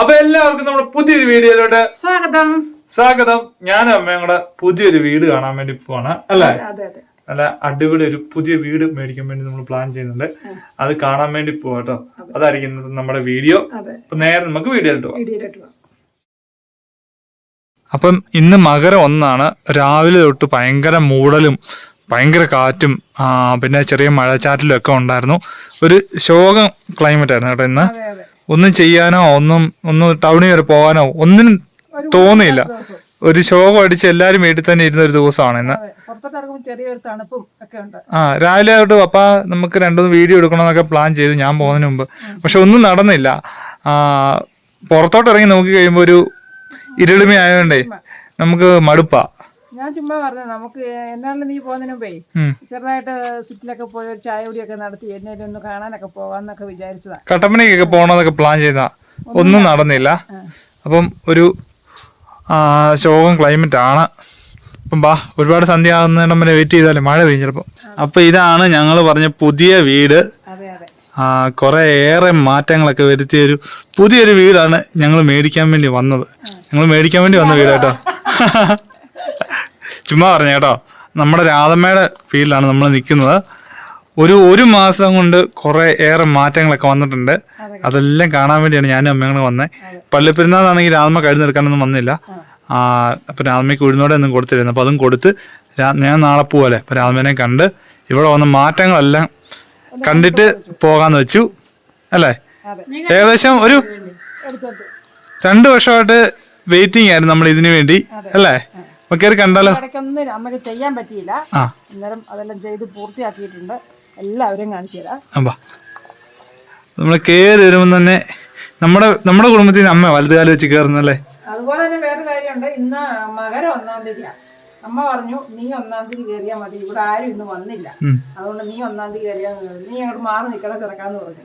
അപ്പൊ എല്ലാവർക്കും നമ്മുടെ പുതിയൊരു വീഡിയോയിലോട്ട് സ്വാഗതം. സ്വാഗതം. ഞാനും അമ്മയും കൂടെ പുതിയൊരു വീട് കാണാൻ വേണ്ടി പോവാണ് അല്ലേ? നല്ല അടിപൊളി ഒരു പുതിയ വീട് മേടിക്കാൻ വേണ്ടി നമ്മൾ പ്ലാൻ ചെയ്യുന്നുണ്ട്. അത് കാണാൻ വേണ്ടി പോവാട്ടോ. അതായിരിക്കും ഇന്നത്തെ നമ്മുടെ വീഡിയോ. അപ്പൊ നേരെ നമുക്ക് വീഡിയോയിലോട്ട് പോവാം. അപ്പം ഇന്ന് മകരം 1 രാവിലെ തൊട്ട് ഭയങ്കര മൂടലും ഭയങ്കര കാറ്റും പിന്നെ ചെറിയ മഴച്ചാറ്റിലും ഒക്കെ ഉണ്ടായിരുന്നു. ഒരു ശോകം ക്ലൈമറ്റ് ആയിരുന്നു കേട്ടോ ഇന്ന്. ഒന്നും ചെയ്യാനോ ഒന്ന് ടൗണിൽ വരെ പോകാനോ ഒന്നിനും തോന്നിയില്ല. ഒരു ശോകം അടിച്ച് എല്ലാരും വീട്ടിൽ തന്നെ ഇരുന്ന ഒരു ദിവസമാണ് ഇന്ന്. രാവിലെ തൊട്ട് പപ്പ നമുക്ക് 2-3 വീഡിയോ എടുക്കണമെന്നൊക്കെ പ്ലാൻ ചെയ്തു ഞാൻ പോകുന്നതിന് മുമ്പ്. പക്ഷെ ഒന്നും നടന്നില്ല. പുറത്തോട്ട് ഇറങ്ങി നോക്കി കഴിയുമ്പോ ഒരു ഇരുളിമ ആയതുകൊണ്ടേ നമുക്ക് മടുപ്പാ. ഞാൻ ചുമ്മാ പറഞ്ഞു നമുക്ക് എന്നാണ് നീ പോകുന്നതിന് മുമ്പേ ചെറുതായിട്ട് സിറ്റിലൊക്കെ പോയി ഒരു ചായ കുടിയൊക്കെ നടത്തി എന്നേലും ഒന്ന് കാണാനൊക്കെ പോവാന്നൊക്കെ വിചാരിച്ചതാ. കട്ടപ്പനയ്ക്കൊക്കെ പോകണമെന്നൊക്കെ പ്ലാൻ ചെയ്താ ഒന്നും നടന്നില്ല. അപ്പം ഒരു ശോകം ക്ലൈമറ്റ് ആണ്. അപ്പം ഒരുപാട് സന്ധ്യ ആകുന്നതിനും വരെ വെയിറ്റ് ചെയ്താലേ മഴ പെയ്യും ചിലപ്പോ. അപ്പൊ ഇതാണ് ഞങ്ങൾ പറഞ്ഞ പുതിയ വീട്. കുറെ ഏറെ മാറ്റങ്ങളൊക്കെ വരുത്തിയ ഒരു പുതിയൊരു വീടാണ് ഞങ്ങൾ മേടിക്കാൻ വേണ്ടി വന്നത്. വന്ന വീട് കേട്ടോ. ചുമ്മാ പറഞ്ഞ കേട്ടോ. നമ്മുടെ രാധമ്മയുടെ ഫീൽഡിലാണ് നമ്മൾ നിൽക്കുന്നത്. ഒരു മാസം കൊണ്ട് കുറെ ഏറെ മാറ്റങ്ങളൊക്കെ വന്നിട്ടുണ്ട്. അതെല്ലാം കാണാൻ വേണ്ടിയാണ് ഞാനും അമ്മയും വന്നത്. പള്ളിപ്പെരുന്നാളാണെങ്കിൽ രാധമ്മ കഴിഞ്ഞെടുക്കാനൊന്നും വന്നില്ല. അപ്പൊ രാധമ്മയ്ക്ക് ഉഴുന്നോടെ ഒന്നും കൊടുത്തിരുന്നു. അപ്പൊ അതും കൊടുത്ത് ഞാൻ നാളെ പോവല്ലേ. അപ്പൊ രാധമ്മനെ കണ്ട് ഇവിടെ വന്ന മാറ്റങ്ങളെല്ലാം കണ്ടിട്ട് പോകാന്ന് വെച്ചു അല്ലേ. ഏകദേശം ഒരു 2 വർഷമായിട്ട് വെയിറ്റിംഗ് ആയിരുന്നു നമ്മൾ ഇതിനു വേണ്ടി അല്ലേ. അപ്പൊ കയറി കണ്ടാലോ. നമുക്ക് ചെയ്യാൻ പറ്റിയില്ല. അന്നേരം അതെല്ലാം ചെയ്ത് പൂർത്തിയാക്കിയിട്ടുണ്ട്. എല്ലാവരും കാണിച്ചു തരാം. നമ്മള് കേറി വരുമ്പോ തന്നെ നമ്മുടെ കുടുംബത്തിൽ നിന്ന് അമ്മ വലതുകാലം വെച്ച് കയറുന്നല്ലേ. അതുപോലെ തന്നെ വേറെ കാര്യമുണ്ട്. ഇന്ന് മകരം 1-ാം തീയതിയാ. അമ്മ പറഞ്ഞു നീ 1-ാം തീയതി കയറിയാൽ മതി, ഇവിടെ ആരും ഇന്ന് വന്നില്ല, അതുകൊണ്ട് നീ 1-ാം തീയതി കയറിയാൽ നീ അങ്ങോട്ട് മാറി നിൽക്കണ തിരക്കാന്ന് പറഞ്ഞു.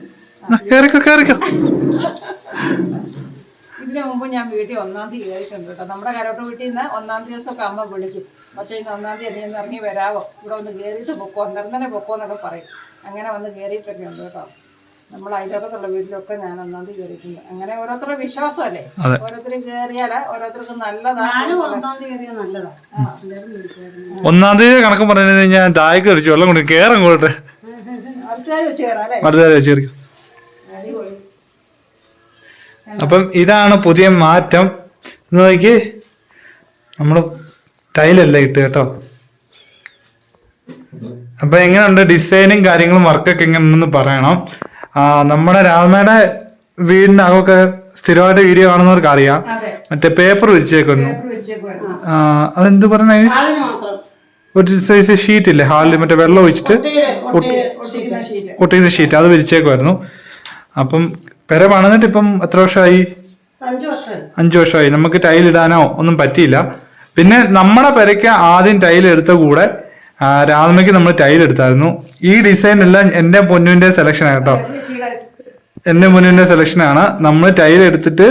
ഇതിനു മുമ്പ് ഞാൻ വീട്ടിൽ 1-ാം തീയതി കയറിയിട്ടുണ്ട് കേട്ടോ. നമ്മുടെ കരോട്ട് വീട്ടിൽ നിന്ന് 1-ാം ദിവസമൊക്കെ അമ്മ വിളിക്കും. പക്ഷേ ഇന്ന് 1-ാം തീയതി നീ ഒന്ന് ഇറങ്ങി വരാവോ, ഇവിടെ ഒന്ന് കയറിയിട്ട് പൊക്കോ, അന്നേരം പൊക്കോ എന്നൊക്കെ പറയും. അങ്ങനെ വന്ന് കയറിയിട്ടൊക്കെ ഉണ്ട് കേട്ടോ. നമ്മൾ അയൽവക്കത്തുള്ള വീട്ടിലൊക്കെ ഞാൻ 1-ാം തീയതി കയറിയിട്ടുണ്ട്. അങ്ങനെ ഓരോരുത്തരുടെ വിശ്വാസമല്ലേ, ഓരോരുത്തരും കയറിയാല് ഓരോരുത്തർക്ക് നല്ലതാണ്. 1-ാം തീയതി കയറിയാൽ നല്ലതാണ്. 1-ാം തീയതി കണക്ക് പറഞ്ഞു കഴിഞ്ഞാൽ ദാഹിക്ക് കളിച്ചു വെള്ളം കൊണ്ട് കയറും കൂടെ വെച്ച് കയറാം. അപ്പം ഇതാണ് പുതിയ മാറ്റം. നോക്കി നമ്മള് ടൈലല്ല ഇട്ട് കേട്ടോ. അപ്പൊ എങ്ങനെയുണ്ട് ഡിസൈനും കാര്യങ്ങളും വർക്കൊക്കെ എങ്ങനെയുണ്ടെന്ന് പറയണം. നമ്മുടെ രാമയുടെ വീടിനകമൊക്കെ സ്ഥിരമായിട്ട് വീഡിയോ കാണുന്നവർക്ക് അറിയാം. മറ്റേ പേപ്പർ വിരിച്ചേക്കുന്നു. അതെന്ത് പറഞ്ഞ ഒരു സൈസ് ഷീറ്റ് ഇല്ലേ ഹാളിൽ, മറ്റേ വെള്ളം ഒഴിച്ചിട്ട് ഒട്ടിക്കുന്ന ഷീറ്റ്, അത് വിരിച്ചേക്കുമായിരുന്നു. അപ്പം പെര പണിതിട്ട് ഇപ്പം എത്ര വർഷമായി? 5 വർഷമായി. നമുക്ക് ടൈലിടാനോ ഒന്നും പറ്റിയില്ല. പിന്നെ നമ്മുടെ പെരയ്ക്ക് ആദ്യം ടൈൽ എടുത്ത കൂടെ രാധമ്മയ്ക്ക് നമ്മൾ ടൈൽ എടുത്തായിരുന്നു. ഈ ഡിസൈൻ എല്ലാം എന്റെ പൊന്നുവിന്റെ സെലക്ഷനാണ് കേട്ടോ. എന്റെ പൊന്നുവിന്റെ സെലക്ഷനാണ്. നമ്മൾ ടൈൽ എടുത്തിട്ട്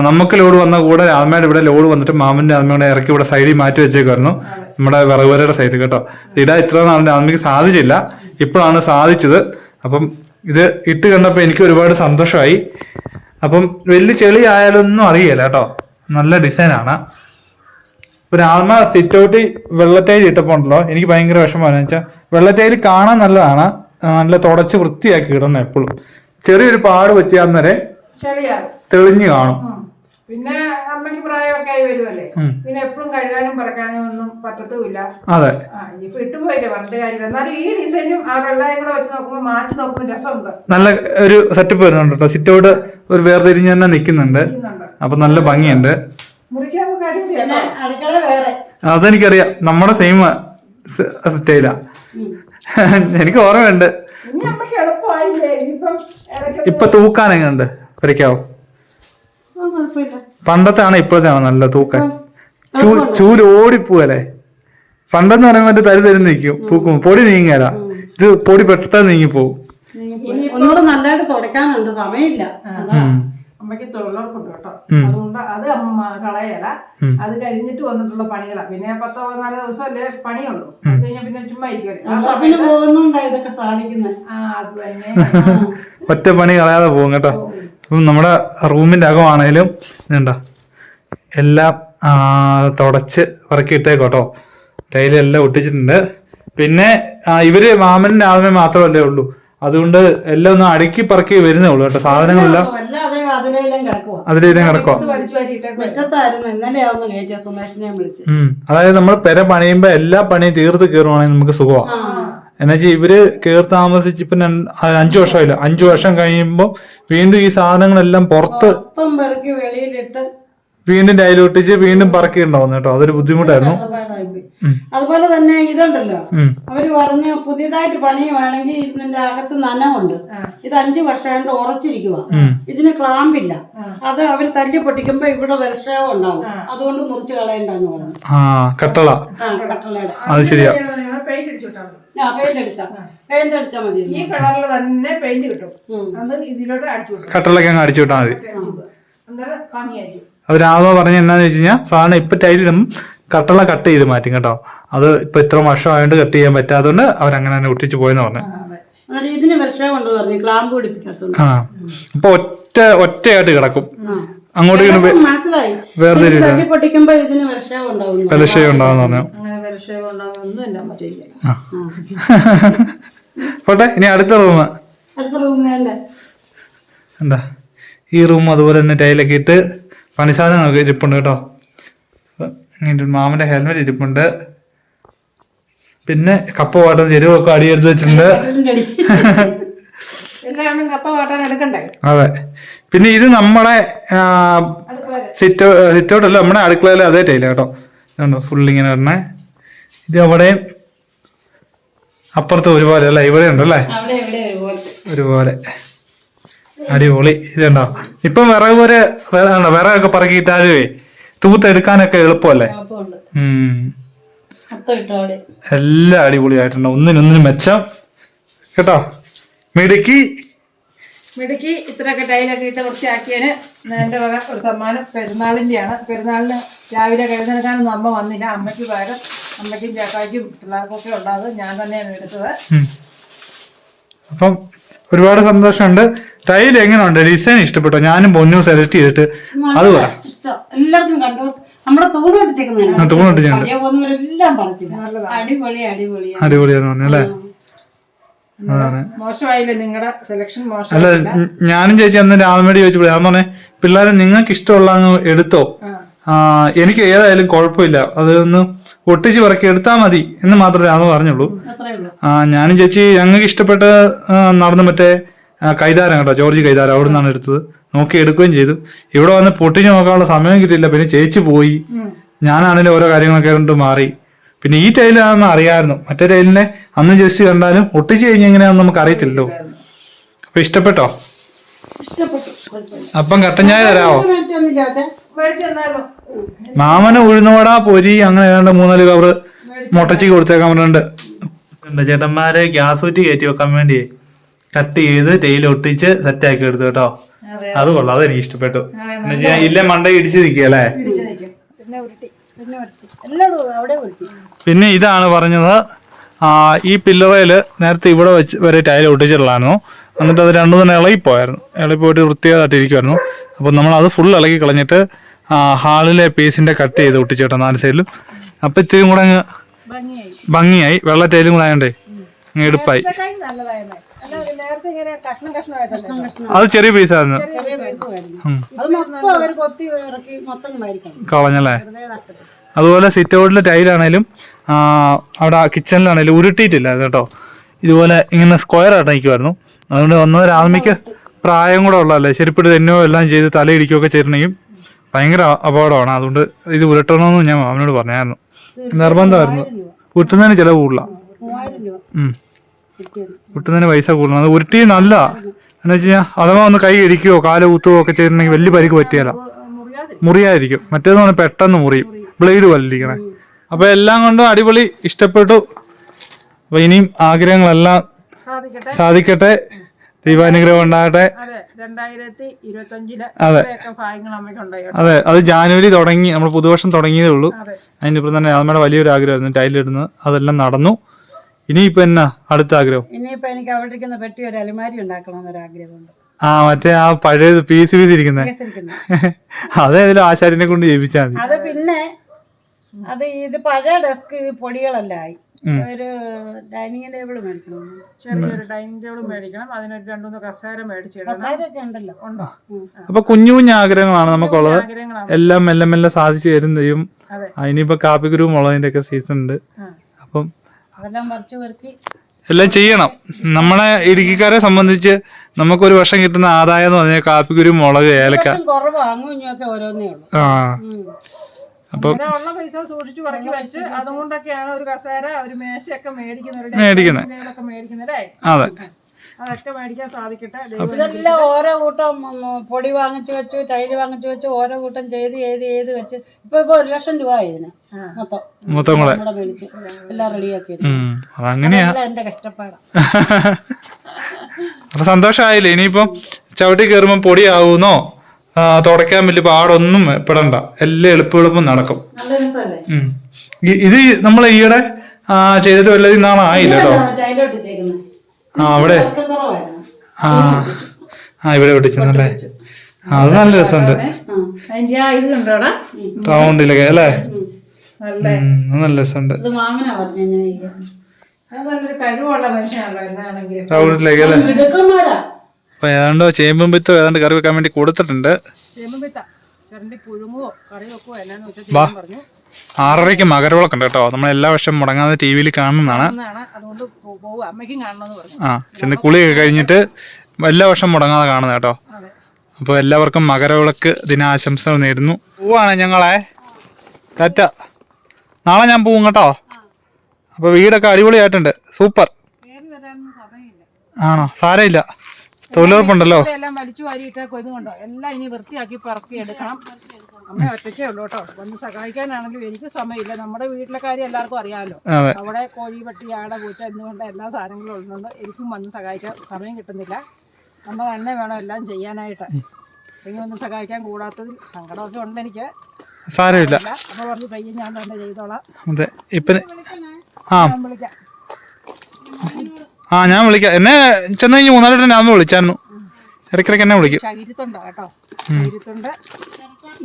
നമുക്ക് ലോഡ് വന്ന കൂടെ രാധമ്മയുടെ ഇവിടെ ലോഡ് വന്നിട്ട് മാമന്റെ രാധമ്മയുടെ ഇറക്കി ഇവിടെ സൈഡിൽ മാറ്റി വെച്ചേക്കായിരുന്നു, നമ്മുടെ വിറകുവരയുടെ സൈഡ് കേട്ടോ. ഇടാൻ ഇത്ര നാളിന്റെ രാധമ്മയ്ക്ക് സാധിച്ചില്ല, ഇപ്പോഴാണ് സാധിച്ചത്. അപ്പം ഇത് ഇട്ട് കണ്ടപ്പോൾ എനിക്ക് ഒരുപാട് സന്തോഷമായി. അപ്പം വലിയ ചെളി ആയാലൊന്നും അറിയില്ല കേട്ടോ, നല്ല ഡിസൈനാണ്. ഇപ്പൊ രാധമ്മ സിറ്റ് ഔട്ടിൽ വെള്ളറ്റൈൽ ഇട്ടപ്പോ ഉണ്ടല്ലോ എനിക്ക് ഭയങ്കര വിഷമമാണ്. വെച്ചാൽ വെള്ളറ്റൈൽ കാണാൻ നല്ലതാണ്, നല്ല തുടച്ച് വൃത്തിയാക്കി ഇടണം. എപ്പോഴും ചെറിയൊരു പാട് പറ്റിയാന്നേരെ തെളിഞ്ഞു കാണും. പിന്നെ അമ്മയ്ക്ക് പ്രായമൊക്കെ ആയി വരുമല്ലേ, പിന്നെ എപ്പോഴും കഴുകാനും പറക്കാനും ഒന്നും പറ്റത്തുമില്ല. അതെ, ഇപ്പൊ ഇട്ടുപോയില്ലേ പറഞ്ഞ കാര്യം. എന്നാലും ഈ ഡിസൈനും ആ വെള്ളയും കൂടെ വെച്ച് നോക്കുമ്പോൾ മാച്ച് നോക്കുമ്പോൾ രസമുണ്ട്. നല്ല ഒരു സെറ്റപ്പ് വരുന്നുണ്ട് കേട്ടോ. സിറ്റ് ഔട്ട് ഒരു വേർതിരിഞ്ഞ് തന്നെ നിൽക്കുന്നുണ്ട്. അപ്പൊ നല്ല ഭംഗിയുണ്ട്. അതെനിക്കറിയാം, നമ്മുടെ സെയിം സ്റ്റൈലാ. എനിക്ക് ഓർമ്മയുണ്ട്. ഇപ്പൊ തൂക്കാൻ എങ്ങുണ്ട് വരയ്ക്കാവോ? പണ്ടത്തെ ആണ് ഇപ്പോഴത്തെ ആണോ നല്ല തൂക്കാൻ? ചൂല് ഓടിപ്പോവല്ലേ. പണ്ടെന്ന് പറയുമ്പോ മറ്റേ തരുന്ന് നിൽക്കും തൂക്കും, പൊടി നീങ്ങിയല്ല. ഇത് പൊടി പെട്ടെന്ന് നീങ്ങിപ്പോവും. നല്ലതായിട്ട് തുടക്കാനുണ്ട്, സമയമില്ല. അമ്മയ്ക്ക് തൊഴിലുറപ്പുണ്ട് കേട്ടോ, അതുകൊണ്ട് അത് അമ്മ കളയല. അത് കഴിഞ്ഞിട്ട് വന്നിട്ടുള്ള പണികളാ. പിന്നെ 10-14 ദിവസമല്ലേ പണിയുള്ളൂ. അത് കഴിഞ്ഞാൽ പിന്നെ ചുമ്മാ ഇതൊക്കെ സാധിക്കുന്നത്. അത് തന്നെ, ഒറ്റ പണി കളയാതെ പോകും കേട്ടോ. ഇപ്പം നമ്മുടെ റൂമിൻ്റെ അകമാണേലും ഇതുണ്ടോ എല്ലാം തുടച്ച് പറക്കിയിട്ടേക്കോട്ടോ. ടൈലെല്ലാം ഒട്ടിച്ചിട്ടുണ്ട്. പിന്നെ ഇവര് മാമൻ്റെ ആദ്യമേ മാത്രമല്ലേ ഉള്ളൂ, അതുകൊണ്ട് എല്ലാം ഒന്ന് അടുക്കി പറക്കി വരുന്നേ ഉള്ളൂ കേട്ടോ. സാധനങ്ങളെല്ലാം അതിലേലും കിടക്കുക. അതായത് നമ്മൾ പെര പണിയുമ്പോ എല്ലാ പണിയും തീർത്ത് കയറുവാണെങ്കിൽ നമുക്ക് സുഖമാണ്. എന്നുവെച്ചാൽ ഇവര് കയറി താമസിച്ച് ഇപ്പൊ 5 വർഷമായില്ല, 5 വർഷം കഴിയുമ്പോ വീണ്ടും ഈ സാധനങ്ങളെല്ലാം പുറത്ത് വെളിയിലിട്ട് വീണ്ടും ടൈലൊട്ടിച്ച് വീണ്ടും പറക്കിണ്ടാവുന്നു കേട്ടോ. അതൊരു ബുദ്ധിമുട്ടായിരുന്നു. അതുപോലെ തന്നെ ഇതുണ്ടല്ലോ, അവര് പറഞ്ഞ് പുതിയതായിട്ട് പണിയുവാണെങ്കിൽ ഇതിന്റെ അകത്ത് നനവുണ്ട്. ഇത് 5 വർഷം കൊണ്ട് ഉറച്ചിരിക്കുക, ഇതിന് ക്ലാമ്പില്ല. അത് അവര് തല്ലി പൊട്ടിക്കുമ്പോ ഇവിടെ വിഷയം ഉണ്ടാവും, അതുകൊണ്ട് മുറിച്ച് കളയണ്ടെന്ന് പറഞ്ഞു. കട്ടളയുടെ അത് ശരിയാ. പെയിന്റ് അടിച്ചാ മതി. ഈ കളറിൽ തന്നെ പെയിന്റ് കിട്ടും, ഇതിലോട്ട് കട്ടളൊക്കെ അങ്ങ് അടിച്ചു വിട്ടാൽ മതി. അന്നേരം ഭംഗിയായിരിക്കും. അത് രാമ പറഞ്ഞ എന്നാന്ന് വെച്ച് കഴിഞ്ഞാൽ സാധാരണ ഇപ്പൊ ടൈലിടും കട്ടള കട്ട് ചെയ്ത് മാറ്റും കേട്ടോ. അത് ഇപ്പൊ ഇത്ര വർഷം ആയതുകൊണ്ട് കട്ട് ചെയ്യാൻ പറ്റാത്തതുകൊണ്ട് അവരങ്ങനെ തന്നെ ഒട്ടിച്ച് പോയെന്ന് പറഞ്ഞു. ഇതിന് വിഷയം കൊണ്ട് പറഞ്ഞു, ക്ലാമ്പ് പിടിപ്പിക്കാത്ത. അപ്പൊ ഒറ്റയായിട്ട് കിടക്കും. അങ്ങോട്ട് മനസ്സിലായി, പൊട്ടിക്കുമ്പോ ഇതിന് വിഷയം ഉണ്ടാവും പറഞ്ഞു. പോട്ടെ, ഇനി അടുത്ത റൂം. എന്താ ഈ റൂം അതുപോലെ തന്നെ ടൈലൊക്കെ ഇട്ട് പണിസാധനങ്ങളൊക്കെ ഇരിപ്പുണ്ട് കേട്ടോ. മാമന്റെ ഹെൽമെറ്റ് ഇരിപ്പുണ്ട്. പിന്നെ കപ്പ വാട്ടം ചെരുവൊക്കെ അടിയെടുത്ത് വെച്ചിട്ടുണ്ട്. അതെ. പിന്നെ ഇത് നമ്മളെ സിറ്റൗട്ടല്ല, നമ്മുടെ അടുക്കളയിലെ അതേ ടൈല കേട്ടോ. ഫുള്ളിങ്ങനെ വരണേ. ഇത് അവിടെയും അപ്പുറത്ത് ഒരുപോലെ അല്ല, ഇവിടെ ഉണ്ടല്ലേ ഒരുപോലെ. അടിപൊളി. ഇതുണ്ടോ ഇപ്പം വിറകൊക്കെ പറക്കിയിട്ടാലുവേ തൂത്തെടുക്കാനൊക്കെ എളുപ്പമല്ലേ. എല്ലാം അടിപൊളിയായിട്ടുണ്ട്, ഒന്നിനൊന്നിനും മെച്ചം കേട്ടോ. മിടുക്കി ഇത്രയൊക്കെ ടൈലൊക്കെ ഇട്ട് വൃത്തിയാക്കിയതിന് എൻ്റെ വക ഒരു സമ്മാനം പെരുന്നാളിൻ്റെയാണ്. പെരുന്നാളിന് രാവിലെ കഴുതെടുക്കാനൊന്നും അമ്മ വന്നില്ല. അമ്മയ്ക്ക് പകരം അമ്മയ്ക്കും ചേട്ടായ്ക്കും പിള്ളേർക്കൊക്കെ ഉണ്ടായത് ഞാൻ തന്നെയാണ് എടുത്തത്. അപ്പം ഒരുപാട് സന്തോഷമുണ്ട്. ടൈൽ എങ്ങനെയുണ്ട്? ഡിസൈൻ ഇഷ്ടപ്പെട്ടോ? ഞാനും പൊന്നും സെലക്ട് ചെയ്തിട്ട് അത് എല്ലാവർക്കും കണ്ടു. നമ്മുടെ അടിപൊളിയാന്ന് പറഞ്ഞല്ലേ. അല്ല, ഞാനും ചേച്ചി അന്ന് രാമേടി ചോദിച്ചപ്പോൾ ഞാൻ പറഞ്ഞേ പിള്ളേരെ നിങ്ങൾക്ക് ഇഷ്ടമുള്ള എടുത്തോ, എനിക്ക് ഏതായാലും കുഴപ്പമില്ല, അതൊന്ന് ഒട്ടിച്ച് പറക്കി എടുത്താൽ മതി എന്ന് മാത്രമേ രാമ പറഞ്ഞുള്ളൂ. ഞാനും ചേച്ചി ഞങ്ങൾക്ക് ഇഷ്ടപ്പെട്ട നടന്ന് മറ്റേ കൈതാരം കേട്ടോ, ജോർജ് കൈതാരം, അവിടെ നിന്നാണ് എടുത്തത്. നോക്കി എടുക്കുകയും ചെയ്തു. ഇവിടെ വന്ന് പൊട്ടിച്ച് നോക്കാനുള്ള സമയം കിട്ടിയില്ല. പിന്നെ ചേച്ചി പോയി, ഞാനാണെങ്കിലും ഓരോ കാര്യങ്ങളൊക്കെ കൊണ്ട് മാറി. പിന്നെ ഈ ടൈലാണെന്ന് അറിയാമായിരുന്നു, മറ്റേ ടൈലിനെ അന്ന് ജസ്റ്റ് കണ്ടാലും ഒട്ടിച്ച് കഴിഞ്ഞ് എങ്ങനെയാണെന്ന് നമുക്ക് അറിയത്തില്ലല്ലോ. അപ്പൊ ഇഷ്ടപ്പെട്ടോ? അപ്പം കട്ടൻ ചായ തരാമോ? മാമന് ഉഴുന്നുവട, പൊരി, അങ്ങനെ ഏതാണ്ട് 3-4 കവറ് മുട്ടച്ചിക്ക് കൊടുത്തേക്കാൻ പറഞ്ഞിട്ടുണ്ട്. ചേട്ടന്മാരെ ഗ്യാസ് കുറ്റി കയറ്റി വെക്കാൻ വേണ്ടി കട്ട് ചെയ്ത് ടൈൽ ഒട്ടിച്ച് സെറ്റാക്കി എടുത്തു കേട്ടോ. അത് കൊള്ളാം, അതെനിക്ക് ഇഷ്ടപ്പെട്ടു. ഇല്ല മണ്ട ഇടിച്ച് നിൽക്കല്ലേ. പിന്നെ ഇതാണ് പറഞ്ഞത്, ഈ പില്ലറയില് നേരത്തെ ഇവിടെ വെച്ച് വരെ ടൈൽ ഒട്ടിച്ചിട്ടുള്ളായിരുന്നു. എന്നിട്ട് അത് 2-3 ഇളകിപ്പോയായിരുന്നു. ഇളകിപ്പോയിട്ട് വൃത്തിയായിട്ട് ഇരിക്കുമായിരുന്നു. അപ്പോൾ നമ്മൾ അത് ഫുൾ ഇളക്കി കളഞ്ഞിട്ട് ഹാളിലെ പീസിന്റെ കട്ട് ചെയ്ത് ഒട്ടിച്ചേട്ടോ 4 സൈഡിലും. അപ്പൊ ഇത്തിരി കൂടെ അങ്ങ് ഭംഗിയായി. വെള്ള ടൈലും കൂടെ ആയണ്ടേ എടുപ്പായി. അത് ചെറിയ പീസായിരുന്നു കളഞ്ഞല്ലേ. അതുപോലെ സിറ്റ് ഔട്ടിലെ ടൈലാണേലും അവിടെ കിച്ചണിലാണേലും ഉരുട്ടിയിട്ടില്ല കേട്ടോ. ഇതുപോലെ ഇങ്ങനെ സ്ക്വയർ ആയിട്ട് നിൽക്കുമായിരുന്നു. അതുകൊണ്ട് രാമയ്ക്ക് പ്രായം കൂടെ ഉള്ളതല്ലേ, ചെരുപ്പിട്ട് തന്നെയോ എല്ലാം ചെയ്ത് തലയിടിക്കുകയൊക്കെ ചെയ്തിട്ടുണ്ടെങ്കിൽ ഭയങ്കര അപകടമാണ്. അതുകൊണ്ട് ഇത് ഉരുട്ടണമെന്ന് ഞാൻ അവനോട് പറഞ്ഞായിരുന്നു. നിർബന്ധമായിരുന്നു. ഉരുട്ടുന്നതിന് ചിലവ് കൂടുതല, ഉരുട്ടുന്നതിന് പൈസ കൂടുതലാണ്. അത് ഉരുട്ടി നല്ല എന്ന് വെച്ച് കഴിഞ്ഞാൽ അഥവാ ഒന്ന് കൈ ഇടിക്കുകയോ കാല് കുത്തുകയോ ഒക്കെ ചെയ്തിട്ടുണ്ടെങ്കിൽ വലിയ പരിക്ക് പറ്റിയല്ല, മുറിയായിരിക്കും. മറ്റേന്ന് പറഞ്ഞാൽ പെട്ടെന്ന് മുറിയും, ബ്ലേഡ് വല്ലിരിക്കണേ. അപ്പൊ എല്ലാം കൊണ്ടും അടിപൊളി, ഇഷ്ടപ്പെട്ടു. അപ്പൊ ഇനിയും ആഗ്രഹങ്ങളെല്ലാം സാധിക്കട്ടെ, ദൈവാനുഗ്രഹം ഉണ്ടാകട്ടെ. അതെ അതെ, അത് ജാനുവരി തുടങ്ങി, നമ്മൾ പുതുവർഷം തുടങ്ങിയതേ ഉള്ളൂ. അതിനിപ്പം തന്നെ നമ്മുടെ വലിയൊരു ആഗ്രഹമായിരുന്നു ടൈലിടുന്നത്, അതെല്ലാം നടന്നു. ഇനിയിപ്പോ എന്നാ അടുത്ത ആഗ്രഹം? ഇനിയിപ്പോ എനിക്ക് അവിടെ ഇരിക്കുന്ന പെട്ടി ഒരു അലമാരി ഉണ്ടാക്കണമെന്നൊരു ആഗ്രഹമുണ്ട്. ആ മറ്റേ ആ പഴയത് പീസ് ഇരിക്കുന്നത് അതേതിലും ആശാരിനെ കൊണ്ട് ചെയ്യിപ്പിച്ചാൽ മതി. അത് പിന്നെ ഇത് പഴയ ഡെസ്ക് പൊടികളല്ല ആയി. ഒരു ഡൈനിങ് ടേബിൾ മേടിക്കണം, ചെറിയൊരു ഡൈനിങ് ടേബിൾ മേടിക്കണം, അതിനൊരു 2-3 കസേര മേടിച്ചിടണം. കസേരയൊക്കെ ഉണ്ടല്ലോ. ഉണ്ടോ? അപ്പൊ കുഞ്ഞു കുഞ്ഞു ആഗ്രഹങ്ങളാണ് നമുക്കുള്ളത്. ആഗ്രഹങ്ങളാണ്. എല്ലാം മെല്ലെ മെല്ലെ സാധിച്ചു വരും ചെയ്യും. ഇനിയിപ്പോ കാപ്പിക്കുരു മുളകിന്റെ ഒക്കെ സീസൺ ഉണ്ട്. അപ്പം അതെല്ലാം പറിച്ചു പെറുക്കി എല്ലാം ചെയ്യണം. നമ്മളെ ഇടുക്കിക്കാരെ സംബന്ധിച്ച് നമുക്കൊരു വർഷം കിട്ടുന്ന ആദായം എന്ന് പറഞ്ഞാൽ കാപ്പിക്കുരു മുളക് ഏലക്ക കുറവ് അങ്ങുഞ്ഞൊക്കെ ഓരോന്നേ ഉള്ളൂ. അപ്പം ഉള്ള പൈസ സൂക്ഷിച്ചു പറക്കി വെച്ച് അതുകൊണ്ടൊക്കെയാണ് ഒരു കസേര ഒരു മേശയൊക്കെ മേടിക്കുന്നവരുടെ. അതെ, അതൊക്കെ മേടിക്കാൻ സാധിക്കട്ടെ. ഇതെല്ലാം ഓരോ കൂട്ടം പൊടി വാങ്ങിച്ചു വെച്ചു, ടൈല് വാങ്ങിച്ചു വെച്ചു, ഓരോ കൂട്ടം ചെയ്ത് വെച്ച് ഇപ്പൊ 1 ലക്ഷം രൂപ ഇതിന് മൊത്തം കൂടെ മേടിച്ച് എല്ലാം റെഡിയാക്കി. അതങ്ങനെയാ എന്റെ കഷ്ടപ്പാടാ. അപ്പൊ സന്തോഷമായില്ലേ? ഇനിയിപ്പം ചവിട്ടി കയറുമ്പോ പൊടിയാവുന്നോ തുടയ്ക്കാൻ വലിയ പാടൊന്നും പെടണ്ട, എല്ലാം എളുപ്പം നടക്കും. ഇത് നമ്മൾ ഈയിടെ ചെയ്തിട്ട് വല്ലതും ഇന്നാണ് ആയില്ല കേട്ടോ. അവിടെ ഇവിടെ ഒട്ടിച്ചെന്നല്ലേ. അത് നല്ല രസമുണ്ട് റൗണ്ടിലൊക്കെ അല്ലേ. നല്ല രസമുണ്ട് റൗണ്ടിലേക്ക് അല്ലേ. അപ്പൊ ഏതാണ്ടോ ചേമ്പും വിത്തോ ഏതാണ്ട് കറി വെക്കാൻ വേണ്ടി കൊടുത്തിട്ടുണ്ട്. 6:30 മകരവിളക്ക് ഉണ്ട് കേട്ടോ. നമ്മൾ എല്ലാ വർഷം മുടങ്ങാതെ TV കാണുന്നതാണ്. ചെന്ന് കുളിയൊക്കെ കഴിഞ്ഞിട്ട് എല്ലാ വർഷം മുടങ്ങാതെ കാണുന്നത് കേട്ടോ. അപ്പോൾ എല്ലാവർക്കും മകരവിളക്ക് ദിനാശംസകൾ നേരുന്നു. പോവാണ് ഞങ്ങളെ. ടാറ്റ. നാളെ ഞാൻ പോവും കേട്ടോ. അപ്പോൾ വീടൊക്കെ അടിപൊളിയായിട്ടുണ്ട്. സൂപ്പർ. ആണോ? സാരമില്ല, തൊഴിലുറപ്പുണ്ടല്ലോ. എല്ലാം വലിച്ചു വാരിയിട്ടേക്കോ. ഇതുകൊണ്ടോ എല്ലാം ഇനി വൃത്തിയാക്കി പറക്കി എടുക്കണം. അമ്മ ഒറ്റയ്ക്കേ ഉള്ളൂ കേട്ടോ. വന്ന് സഹായിക്കാനാണെങ്കിലും എനിക്ക് സമയമില്ല. നമ്മുടെ വീട്ടിലെ കാര്യം എല്ലാവർക്കും അറിയാമല്ലോ. അവിടെ കോഴി, പട്ടി, ആട, പൂച്ച എന്നുകൊണ്ട് എല്ലാ സാധനങ്ങളും ഉള്ളതുകൊണ്ട് എനിക്കും വന്ന് സഹായിക്കാൻ സമയം കിട്ടുന്നില്ല. നമ്മൾ തന്നെ വേണം എല്ലാം ചെയ്യാനായിട്ട്. ഇങ്ങനെ ഒന്ന് സഹായിക്കാൻ കൂടാത്തതിൽ സങ്കടമൊക്കെ ഉണ്ട് എനിക്ക്. സാരമില്ല. അപ്പൊ പറഞ്ഞ് പയ്യെ ഞാൻ തന്നെ ചെയ്തോളാം. ഞാൻ വിളിക്കാം. എന്നെ ചെന്ന് കഴിഞ്ഞ് 3-4 വട്ടം ഞാൻ വിളിച്ചായിരുന്നു. ഇടയ്ക്കിടയ്ക്ക് എന്നെ വിളിക്കും. ചകിരിത്തുണ്ട് കേട്ടോ. ചകിരിത്തുണ്ട്.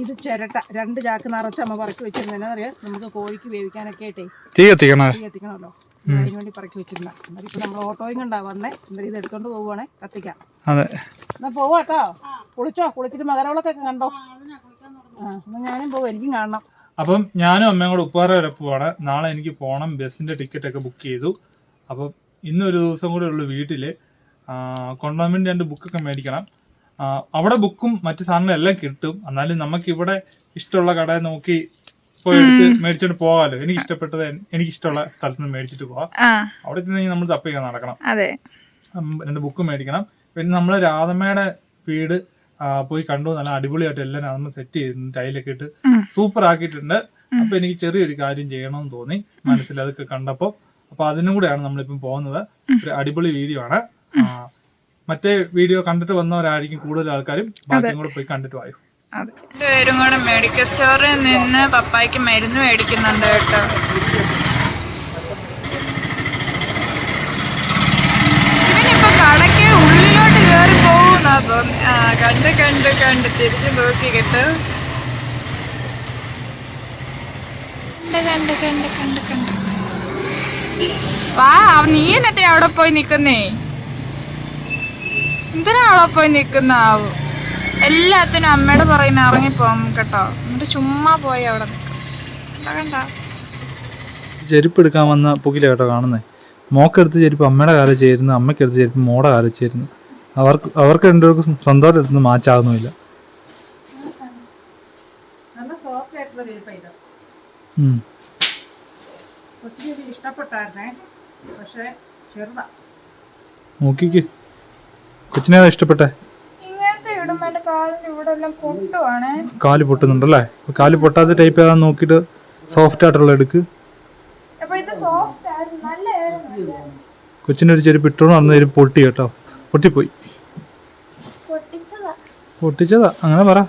ഇത് ചിരട്ട 2 ചാക്ക് നിറച്ച് അമ്മ പറക്കി വെച്ചിരുന്ന അറിയാം. നമുക്ക് കോഴിക്ക് വേവിക്കാനൊക്കെ ആയിട്ടേ തീ കത്തിക്കണമല്ലോ. അതിന് വേണ്ടി പറക്കി വെച്ചിരുന്ന. ഇപ്പൊ നമ്മൾ ഓട്ടോയും കണ്ടാ വന്നേ. എന്നിട്ട് ഇത് എടുത്തോണ്ട് പോവുകയാണെ കത്തിക്കാം. എന്നാ പോവാട്ടോ. കുളിച്ചിട്ട് മകരവിളക്കൊക്കെ കണ്ടോ? എന്നാ ഞാനും പോവും, എനിക്കും കാണണം. അപ്പം ഞാനും അമ്മയും കൂടെ ഉപ്പാറ വരെ പോവാണ്. നാളെ എനിക്ക് പോകണം. ബസ്സിന്റെ ടിക്കറ്റ് ഒക്കെ ബുക്ക് ചെയ്തു. അപ്പം ഇന്നൊരു ദിവസം കൂടെ ഉള്ളു വീട്ടില്. കൊണ്ടുപോകാൻ വേണ്ടി 2 ബുക്കൊക്കെ മേടിക്കണം. അവിടെ ബുക്കും മറ്റു സാധനങ്ങളെല്ലാം കിട്ടും. എന്നാലും നമുക്ക് ഇവിടെ ഇഷ്ടമുള്ള കടയിൽ നോക്കി പോയി എടുത്ത് മേടിച്ചിട്ട് പോകാമല്ലോ. എനിക്ക് ഇഷ്ടപ്പെട്ടത് എനിക്ക് ഇഷ്ടമുള്ള സ്ഥലത്ത് നിന്ന് മേടിച്ചിട്ട് പോവാം. അവിടെ ചെന്ന് നമ്മൾ തപ്പിക്കാൻ നടക്കണം. 2 ബുക്ക് മേടിക്കണം. പിന്നെ നമ്മൾ രാധമ്മയുടെ വീട് പോയി കണ്ടു. നല്ല അടിപൊളിയായിട്ട് എല്ലാം രാധമ്മ സെറ്റ് ചെയ്തിട്ടുണ്ട്. ടൈലൊക്കെ ഇട്ട് സൂപ്പർ ആക്കിയിട്ടുണ്ട്. അപ്പൊ എനിക്ക് ചെറിയൊരു കാര്യം ചെയ്യണമെന്ന് തോന്നി മനസ്സിൽ. അതൊക്കെ കണ്ടപ്പോ അപ്പൊ അതിനും കൂടെയാണ് നമ്മളിപ്പം പോകുന്നത്. ഒരു അടിപൊളി വീഡിയോ ആണ്. മറ്റേ വീഡിയോ കണ്ടിട്ട് വന്നവരായിരിക്കും കൂടുതൽ ആൾക്കാരും. ബാക്കിയും കൂടെ പോയി കണ്ടിട്ട് വായോ. പേരും കൂടെ മെഡിക്കൽ സ്റ്റോറിൽ നിന്ന് പപ്പായ്ക്ക് മരുന്ന് മേടിക്കുന്നുണ്ട് കേട്ടോ. ഇവനിപ്പോ കടയ്ക്ക് ഉള്ളിലോട്ട് കയറി പോകുന്നാ തോന്നി. കണ്ട് തിരിഞ്ഞു നോക്കി കേട്ടോ. കണ്ട് വാ. നീ എന്നിട്ട് അവിടെ പോയി നിക്കുന്നേ? എന്തിനാ അവിടെ പോയി നിക്കുന്നാവും? എല്ലാത്തിനും അമ്മയോട് പറയുന്ന ഇറങ്ങിപ്പോം കേട്ടോ. എന്നിട്ട് ചുമ്മാ പോയി അവിടെ നിൽക്കണ്ട. ചെരുപ്പ് എടുക്കാൻ വന്ന പുകില കേട്ടോ കാണുന്നേ. മോക്കെടുത്ത് ചെരുപ്പ് അമ്മയുടെ കാലം ചേരുന്നു, അമ്മയ്ക്കെടുത്ത് ചെരുപ്പ് മോടെ കാലം ചേരുന്നു. അവർക്ക് 2 പേർക്കും സ്വന്തമായിട്ട് എടുത്ത് മാച്ചാകുന്നുമില്ല. ഇഷ്ടപ്പെട്ടായിരുന്നേ, പക്ഷെ ചെറുതാ. നോക്കിക്ക് കൊച്ചിനേതാ ഇഷ്ടപ്പെട്ടെ? കാല് പൊട്ടുന്നുണ്ടല്ലേ? കാല് പൊട്ടാത്ത ടൈപ്പ് ഏതാ നോക്കിട്ട് സോഫ്റ്റ് ആയിട്ടുള്ള എടുക്ക്. കൊച്ചിന്റെ ഒരു ചെരുപ്പ് ഇട്ടോണ്ട് വന്ന പൊട്ടി കേട്ടോ. പൊട്ടിപ്പോയി. പൊട്ടിച്ചതാ അങ്ങനെ പറ.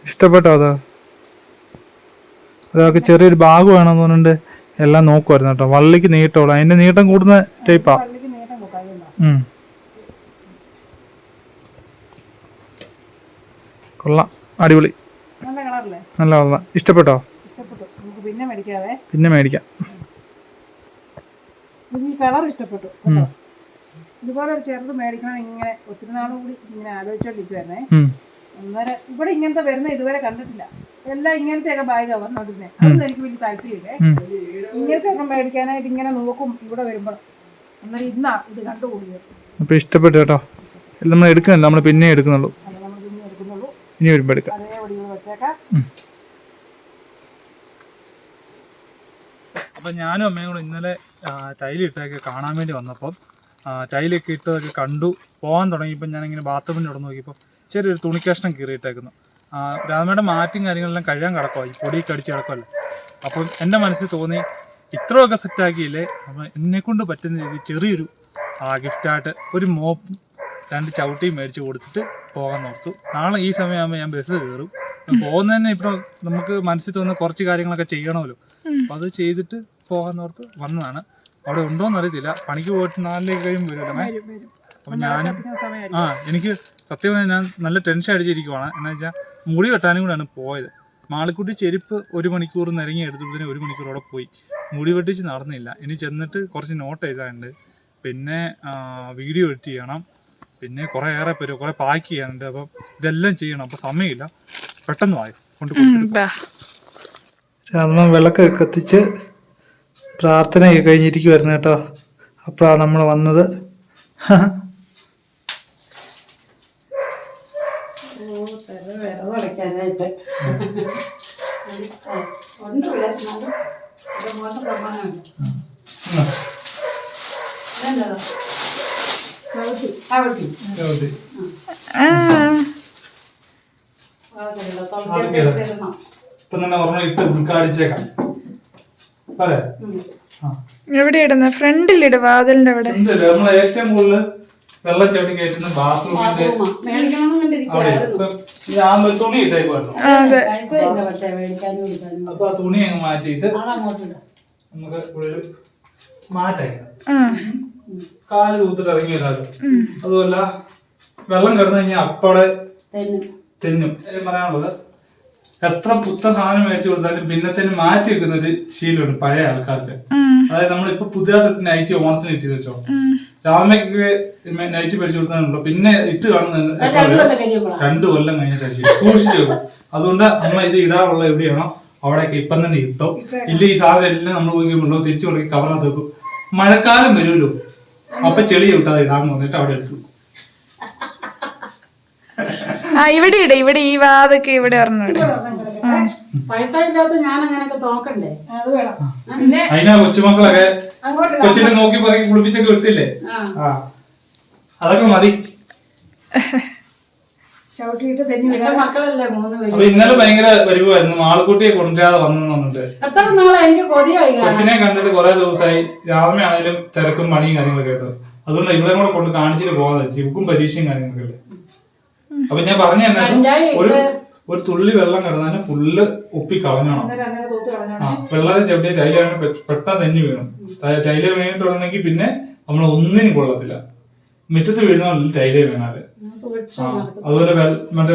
ഇഷ്ടപ്പെട്ടോ? അതാ ഒരാൾക്ക് ചെറിയൊരു ബാഗ് വേണമെന്ന് പറഞ്ഞിട്ട് എല്ലാം നോക്കുമായിരുന്നു കേട്ടോ. വള്ളിക്ക് നീട്ടമുള്ളൂ, അതിന്റെ നീട്ടം കൂടുന്ന ടൈപ്പാ. പള്ളിക്ക് നീട്ടം കൊടുക്കാമല്ലോ. കൊള്ളാം, അടിപൊളി, നല്ല കളറല്ലേ? നല്ല കൊള്ളാം. ഇഷ്ടപ്പെട്ടോ? ഇഷ്ടപ്പെട്ടു. നമുക്ക് പിന്നെ മേടിക്കാവേ. പിന്നെ മേടിക്കാം. ഈ കളർ ഇഷ്ടപ്പെട്ടു കേട്ടോ. ഇതുപോലെ ഒരു ചെറുത് മേടിക്കണം ഇങ്ങനെ ഒത്തിരി നാളും കൂടി ഇങ്ങനെ ആലോചിച്ചോണ്ടിരിക്കുവായിരുന്നേ. അന്നേരം ഇവിടെ ഇങ്ങനത്തെ വരുന്ന ഇതുവരെ കണ്ടിട്ടില്ല. എല്ലാം ഇങ്ങനത്തെയൊക്കെ ബാഗാണ് വന്നോണ്ടിരുന്നത്. അതൊന്നും എനിക്ക് വലിയ താല്പര്യമില്ലേ. ഇങ്ങനത്തെ ഒക്കെ മേടിക്കാനായിട്ട് ഇങ്ങനെ നോക്കും ഇവിടെ വരുമ്പോൾ. അന്നേരം ഇന്നാ ഇത് കണ്ടുകൂടിയത്. അപ്പൊ ഇഷ്ടപ്പെട്ടു കേട്ടോ. നമ്മൾ എടുക്കുന്നില്ല, നമ്മൾ പിന്നെ എടുക്കുന്നുള്ളൂ. ഇനി വരുമ്പോ എടുക്കാം. അതേപടി വെച്ചേക്കാം. അപ്പം ഞാനും അമ്മയും കൂടെ ഇന്നലെ ടൈലിട്ടൊക്കെ കാണാൻ വേണ്ടി വന്നപ്പം ടൈലൊക്കെ ഇട്ടതൊക്കെ കണ്ടു. പോകാൻ തുടങ്ങിയപ്പോൾ ഞാനിങ്ങനെ ബാത്റൂമിൻ്റെ അവിടെ നോക്കിയപ്പോൾ ചെറിയൊരു തുണിക്കഷ്ണം കീറിയിട്ടേക്കുന്നു. രാമയുടെ മാറ്റും കാര്യങ്ങളെല്ലാം കഴിയാൻ കിടക്കുമോ, ഈ പൊടിയൊക്കെ അടിച്ച് കിടക്കുമല്ലോ. അപ്പം എൻ്റെ മനസ്സിൽ തോന്നി ഇത്രയൊക്കെ സെറ്റാക്കിയില്ലേ, അപ്പം എന്നെക്കൊണ്ട് പറ്റുന്ന രീതിയിൽ ചെറിയൊരു ഗിഫ്റ്റായിട്ട് ഒരു മോപ്പും 2 ചവിട്ടിയും മേടിച്ച് കൊടുത്തിട്ട് പോകാൻ ഓർത്തു. നാളെ ഈ സമയമാകുമ്പോൾ ഞാൻ ബസ് കയറും. പോകുന്നതന്നെ ഇപ്പോൾ നമുക്ക് മനസ്സിൽ തോന്നുന്ന കുറച്ച് കാര്യങ്ങളൊക്കെ ചെയ്യണമല്ലോ. അപ്പം അത് ചെയ്തിട്ട് പോകാൻ ഓർത്ത് വന്നതാണ്. അവിടെ ഉണ്ടോയെന്ന് അറിയത്തില്ല. പണിക്ക് പോയിട്ട് 4 കഴിയുമ്പോൾ വരുമല്ലേ. അപ്പം ഞാനും എനിക്ക് സത്യം പറഞ്ഞാൽ ഞാൻ നല്ല ടെൻഷൻ അടിച്ചിരിക്കുവാണ്. എന്താ വെച്ചാൽ മുടി വെട്ടാനും കൂടെയാണ് പോയത്. മാളിക്കുട്ടി ചെരുപ്പ് 1 മണിക്കൂർ നിരങ്ങി എടുത്തതിന് 1 മണിക്കൂറോടെ പോയി. മുടി വെട്ടിച്ച് നടന്നില്ല. ഇനി ചെന്നിട്ട് കുറച്ച് നോട്ട് എഴുതാനുണ്ട്, പിന്നെ വീഡിയോ എഡിറ്റ് ചെയ്യണം, പിന്നെ കുറേ പാക്ക് ചെയ്യാനുണ്ട്. അപ്പം ഇതെല്ലാം ചെയ്യണം. അപ്പം സമയമില്ല. പെട്ടെന്ന് വായി കൊണ്ട് നമ്മൾ വിളക്ക് കത്തിച്ച് പ്രാർത്ഥനയൊക്കെ കഴിഞ്ഞിരിക്കുമായിരുന്നു കേട്ടോ. അപ്പോഴാണ് നമ്മൾ വന്നത്. ഇപ്പൊ തന്നെ പറഞ്ഞ ഇട്ട് ഉദ്ഘാടിച്ചേക്കാം. എവിടെ ഇടുന്ന? ഫ്രണ്ടിലിട്, വാതിലിന്റെ അവിടെ. നമ്മളെ ഏറ്റവും കൂടുതൽ വെള്ളം ചവിട്ടി കയറ്റുന്ന ബാത്റൂമിന്റെ തുണി ഇട്ടേക്കുമായിരുന്നു. അപ്പൊ ആ തുണി അങ്ങ് മാറ്റിയിട്ട് നമുക്ക് ഉള്ളിൽ മാറ്റാം. കാല് തൂത്തിട്ട് ഇറങ്ങി വരാറ്. അതുമല്ല വെള്ളം കിടന്നു കഴിഞ്ഞാൽ അപ്പടെ തെന്നും. പറയാനുള്ളത്, എത്ര പുത്തൻ സാധനം മേടിച്ചു കൊടുത്താലും പിന്നത്തേന് മാറ്റി വെക്കുന്ന ഒരു ശീലമുണ്ട് പഴയ ആൾക്കാർക്ക്. അതായത് നമ്മളിപ്പോ പുതിയതായിട്ട് നൈറ്റ് ഓണത്തിന് ഇട്ട് വെച്ചോ, രാമയ്ക്ക് നൈറ്റ് മേടിച്ചു കൊടുത്താലുണ്ടോ പിന്നെ ഇട്ട് കാണുന്നത് 2 കൊല്ലം കഴിഞ്ഞിട്ടായിരിക്കും. സൂക്ഷിച്ചു വെക്കും. അതുകൊണ്ട് അമ്മ ഇത് ഇടാറുള്ള എവിടെയാണോ അവിടെയൊക്കെ ഇപ്പം തന്നെ ഇട്ടോ. ഇല്ല ഈ സാധനം എല്ലാം നമ്മൾ പോയിക്കുമ്പോഴോ തിരിച്ചു കൊടുക്കി കവറിനകത്ത് വെക്കും. മഴക്കാലം വരുമല്ലോ, അപ്പൊ ചെളി വിട്ടാതെ ഇടാന്ന് പറഞ്ഞിട്ട് അവിടെ എടുത്തു. ഇവിടെ ഇട, ഇവിടെ ഈ വാതൊക്കെ ഇവിടെ പൈസ ഇല്ലാത്ത ഞാൻ അങ്ങനെയൊക്കെ നോക്കണ്ടേ. അത് വേണം. പിന്നെ അതിനാ കൊച്ചുമക്കളൊക്കെ കൊച്ചിനെ നോക്കി പറയും കുളിപ്പിച്ചൊക്കെ വിട്ടില്ലേ. അതൊക്കെ മതി. ചവിട്ടിയിട്ട് തെന്നി വിടാൻ മക്കളല്ലേ 3 പേര്. അപ്പൊ ഇന്നലെ ഭയങ്കര പരിവായിരുന്നു. മാളക്കുട്ടിയെ കൊണ്ടുവരാതെ വന്നിട്ട് എത്ര നാളെ എനിക്ക് കൊതിയായി. കൊച്ചിനെ കണ്ടിട്ട് കുറെ ദിവസമായി. രാമയാണേലും തിരക്കും പണിയും കാര്യങ്ങളൊക്കെ ആയിട്ട്. അതുകൊണ്ട് ഇവിടെ കൂടെ കൊണ്ട് കാണിച്ചിട്ട് പോകാൻ ചിവക്കും പരീക്ഷയും കാര്യങ്ങളൊക്കെ അല്ലേ. അപ്പൊ ഞാൻ പറഞ്ഞു തന്നെ ഒരു തുള്ളി വെള്ളം കിടന്നാലും ഫുള്ള് ഒപ്പി കളഞ്ഞോണം. വെള്ളം ചവിട്ടിയ ടൈലാണ് പെട്ടെന്ന് തെന്നി വീണം. ടൈല വീണിട്ടുണ്ടെങ്കിൽ പിന്നെ നമ്മൾ ഒന്നിനും കൊള്ളത്തില്ല. മുറ്റത്ത് വീഴുന്ന ടൈലേ വീണാല്. അതുപോലെ മറ്റേ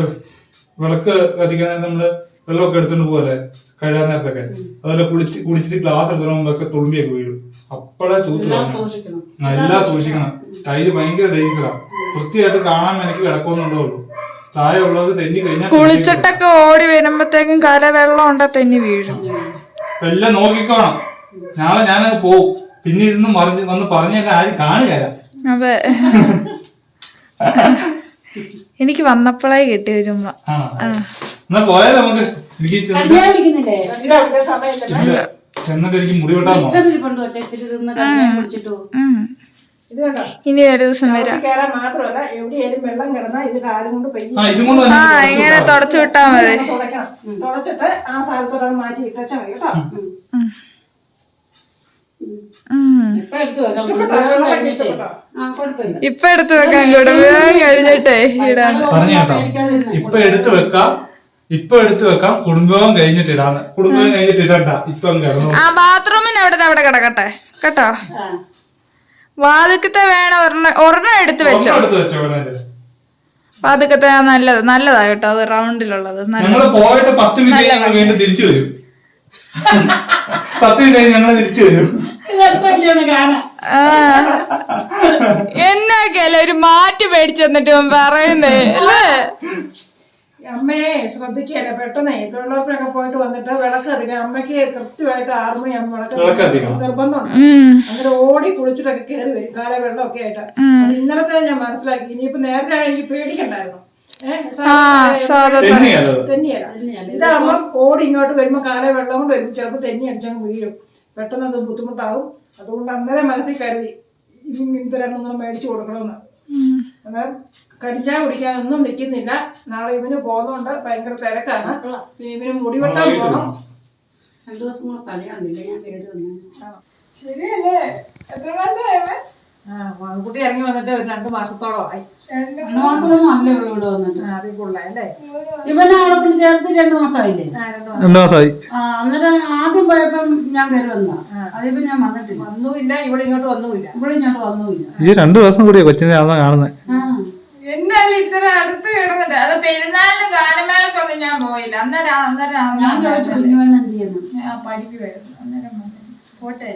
വിളക്ക് കത്തിക്കാൻ നമ്മള് വെള്ളമൊക്കെ എടുത്തോണ്ട് പോലെ കഴുകാൻ നേരത്തൊക്കെ. അതുപോലെ കുടിച്ചിട്ട് ഗ്ലാസ് എടുത്തോളൊക്കെ തുളുമ്പിയൊക്കെ വീഴും. അപ്പഴേ തൂത്ത് എല്ലാം സൂക്ഷിക്കണം. ടൈല് ഭയങ്കര ഡേഞ്ചറാണ്. വൃത്തിയായിട്ട് കാണാൻ എനിക്ക് കിടക്കുന്നുണ്ടോളൂ. താഴെ ഉള്ളത് തെന്നി കഴിഞ്ഞാൽ കുളിച്ചിട്ടൊക്കെ ഓടി വരുമ്പത്തേക്കും കല വെള്ളം ഉണ്ടാ തെന്നി വീഴും. എല്ലാം നോക്കിക്കോണം. നാളെ ഞാനത് പോവും. പിന്നെ ഇരുന്ന് വന്ന് പറഞ്ഞു തന്നെ ആരും കാണുകയല്ല. അതെ, എനിക്ക് വന്നപ്പോഴേ കിട്ടി വരുമ്പോ. എന്നാ പോയാ നമുക്ക്. എനിക്ക് ചെന്നിട്ട് എനിക്ക് മുടി വെട്ടാൻ ഇനി ഒരു ദിവസം വരാം. മാത്രമല്ല എവിടെയായാലും വെള്ളം കിടന്നാൽ ഇത് കാലം കൊണ്ട് ഇങ്ങനെ തുടച്ചു വിട്ടാ മതി. തുടച്ചിട്ട് ആ സ്ഥലത്തോടെ മാറ്റി ഇട്ടാ മതി കേട്ടോ. ഇപ്പൊ എടുത്ത് വെക്കാൻ കൂടെ കഴിഞ്ഞിട്ടേ ഇടാൻ പറഞ്ഞു കേട്ടോ. ഇപ്പൊ എടുത്ത് വെക്കാം. ഇപ്പൊ എടുത്തു വെക്കാം, കുടുംബം കഴിഞ്ഞിട്ട് ഇടാന്ന്. കുടുംബം കഴിഞ്ഞിട്ട് ഇടണ്ട, ഇപ്പൊ കിടന്നു. ആ ബാത്റൂമിന് അവിടെ കിടക്കട്ടെ കേട്ടോ. വാതിക്കത്തെ വേണം ഒരെണ്ണം എടുത്ത് വെച്ചോ. വാതിക്കത്തെ നല്ലതാ കേട്ടോ, അത് റൗണ്ടിലുള്ളത്. ഞങ്ങള് പോയിട്ട് 10 മിനിറ്റ് വീണ്ടും തിരിച്ചു വരും. 10 മിനിറ്റ് ഞങ്ങൾ തിരിച്ചു വരും. എന്നാക്കല്ലേ ഒരു മാറ്റി മേടിച്ചു വന്നിട്ട് പറയുന്നേ അല്ലേ. അമ്മയെ ശ്രദ്ധിക്കല്ലേ, പെട്ടെന്ന് തൊഴിലുറപ്പിനൊക്കെ പോയിട്ട് വന്നിട്ട് വിളക്ക് കത്തിക്കാൻ അമ്മയ്ക്ക് കൃത്യമായിട്ട് 6 മണിയാകുമ്പോൾ വിളക്ക് നിർബന്ധമുണ്ട്. അങ്ങനെ ഓടി കുളിച്ചിട്ടൊക്കെ കയറി വരും, കാല വെള്ളമൊക്കെ ആയിട്ട്. അത് ഇന്നലത്തെ ഞാൻ മനസ്സിലാക്കി. ഇനിയിപ്പോ നേരത്തെ എനിക്ക് പേടിക്കണ്ടായിരുന്നു. തെന്നിയല്ല, ഇതാകുമ്പോ ഓടി ഇങ്ങോട്ട് വരുമ്പോ കാല വെള്ളം കൊണ്ട് വരും, ചിലപ്പോ തെന്നി അടിച്ചങ്ങ് വീഴും. പെട്ടെന്ന് അത് ബുദ്ധിമുട്ടാവും. അതുകൊണ്ട് അന്നേരം മനസ്സിൽ കരുതി ഇങ്ങനത്തെ 2-3 മേടിച്ചു കൊടുക്കണമെന്ന്. അന്നേരം കടിച്ചാൽ കുടിക്കാനൊന്നും നിൽക്കുന്നില്ല. നാളെ ഇവന് പോകുന്നോണ്ട് ഭയങ്കര തിരക്കാണ്. പിന്നെ ഇവന് മുടി വെട്ടാൻ പോകണം. 2 ദിവസം കൂടെ കളിയാണ്ടില്ല, ഞാൻ കയറി വന്നു. ശരിയല്ലേ? എത്ര മാസമായേ? കുട്ടി ഇറങ്ങി വന്നിട്ട് 2 മാസത്തോളമായി. 2 മാസമൊന്നും അല്ലേ ഉള്ളൂ ഇവിടെ വന്നിട്ട്. അതിൽ കൂടുതലല്ലേ. ഇവനെ അവിടെ കൊണ്ട് ചേർത്ത് 2 മാസമായില്ലേ? 2 മാസമായി. അന്നേരം ആദ്യം പോയപ്പം ഞാൻ കയറി വന്നാ, അതിപ്പോ ഞാൻ വന്നിട്ടില്ല. വന്നുമില്ല, ഇവിടെ ഇങ്ങോട്ട് വന്നുമില്ല. ഇവിടെ ഇങ്ങോട്ട് വന്നുമില്ല. ഈ 2 ദിവസം കൂടിയാ കൊച്ചിനെ ആണെന്നാ കാണുന്നത്. എന്നാലും ഇത്ര അടുത്ത് കിടന്നിട്ട് അത് പെരുന്നാളിന് ഗാനമേളക്കൊന്നും ഞാൻ പോയില്ല. ഞാൻ ചോദിച്ചു എന്ത് ചെയ്യുന്നു. പഠിക്കുവായിരുന്നു. അന്നേരം പോട്ടെ.